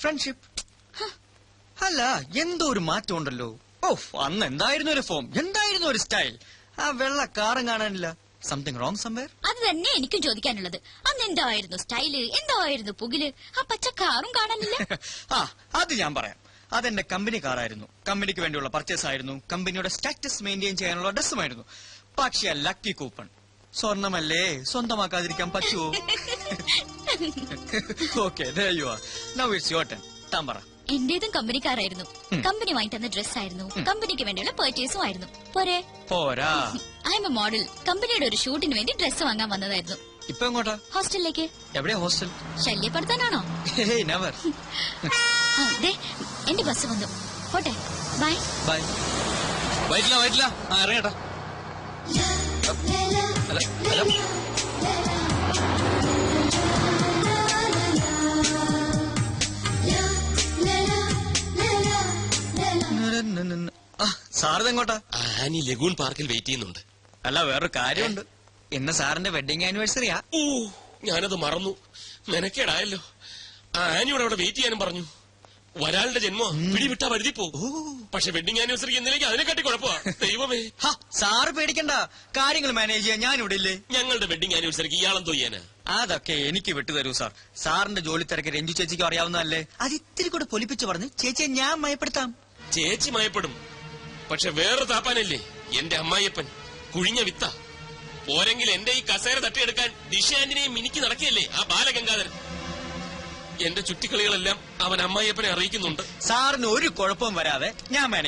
Friendship. അല്ല, എന്തോ ഒരു മാറ്റം ഉണ്ടല്ലോ. ഓഹ്, അന്ന് എന്തായിരുന്നു ഒരു ഫോം, എന്തായിരുന്നു ഒരു സ്റ്റൈൽ. ആ വെള്ള കാറും കാണാനില്ല. Something wrong somewhere. അത് തന്നെ എനിക്കും ചോദിക്കാനുള്ളത്. അന്ന് എന്തായിരുന്നു സ്റ്റൈല്, എന്തായിരുന്നു പുകില്, ആ പച്ച കാറും കാണാനില്ല. ആ, അത് ഞാൻ പറയാം. അതെന്റെ കമ്പനി കാറായിരുന്നു. കമ്പനിക്ക് വേണ്ടിയുള്ള പർച്ചേസ് ആയിരുന്നു. കമ്പനിയുടെ സ്റ്റാറ്റസ് മെയിൻറ്റെയിൻ ചെയ്യാനുള്ള ഡ്രസ്സുമായിരുന്നു. പക്ഷേ ലക്കി കൂപ്പൺ. സ്വർണമല്ലേ, സ്വന്തമാക്കാതിരിക്കാൻ പറ്റുമോ? Okay, there you are. Now it's your turn. താൻ പറ. എന്റേതും കമ്പനിക്കാരായിരുന്നു. കമ്പനി വാങ്ങി തന്ന ഡ്രസ്സായിരുന്നു. കമ്പനിക്ക് വേണ്ടിയുള്ള പർച്ചേസും ആയിരുന്നു. പോരെ? പോരാ. I M A model. കമ്പനിയുടെ ഒരു ഷൂട്ടിന് വേണ്ടി ഡ്രസ്സ് വാങ്ങാൻ വന്നതായിരുന്നു. ഇപ്പൊ എങ്ങോട്ടാ? ഹോസ്റ്റലിലേക്ക്. എവിടെയാ ഹോസ്റ്റൽ? ശല്യപ്പെടുത്താനാണോ? നെവർ. എന്റെ ബസ് വന്നു. പോട്ടെ, ബൈ. ബൈ. വൈറ്റില്ല. ഇറങ്ങട്ടാ. സാറിതെങ്ങോട്ടാ? ആനി ലഗൂൺ പാർക്കിൽ വെയിറ്റ് ചെയ്യുന്നുണ്ട്. അല്ല, വേറൊരു കാര്യമുണ്ട്. ഇന്ന് സാറിന്റെ വെഡിങ് ആനിവേഴ്സറിയാ. ഓ, ഞാനത് മറന്നു. മെനക്കേടായല്ലോ. ആനിയോട് അവിടെ വെയിറ്റ് ചെയ്യാനും പറഞ്ഞു. ഒരാളുടെ ജന്മം പിടിവിട്ടാ വഴുതി പോകും. പക്ഷെ വെഡിങ് ആനിവേഴ്സറി എന്നിലേക്ക് അതിനെക്കാട്ടി കുഴപ്പമാ. ദൈവമേ. സാറ് പേടിക്കണ്ട, കാര്യങ്ങൾ മാനേജ് ചെയ്യാൻ ഞാൻ ഇവിടെ ഇല്ലേ? ഞങ്ങളുടെ വെഡിങ് ആനിവേഴ്സറിക്ക് ഇയാളെന്തോ ചെയ്യാനാ? അതൊക്കെ എനിക്ക് വിട്ടുതരൂ സാർ. സാറിന്റെ ജോലി തിരക്ക് രഞ്ജു ചേച്ചിക്ക് അറിയാവുന്നതല്ലേ. അത് ഇത്തിരി കൂടെ പൊലിപ്പിച്ച് പറഞ്ഞ് ചേച്ചിയെ ഞാൻ മയപ്പെടുത്താം. ചേച്ചി മയപ്പെടും. പക്ഷെ വേറെ താപ്പാനല്ലേ എന്റെ അമ്മായിയപ്പൻ. കുഴിഞ്ഞ വിത്ത. പോരെങ്കിൽ എന്റെ ഈ കസേര തട്ടിയെടുക്കാൻ ദിശാന്റിനെയും മിനിക്ക് നടക്കുകയല്ലേ ആ ബാലഗംഗാധരൻ. എന്റെ ചുറ്റിക്കളികളെല്ലാം അവൻ അമ്മായിയപ്പനെ അറിയിക്കുന്നുണ്ട്. സാറിന് ഒരു കുഴപ്പവും വരാതെ ഞാൻ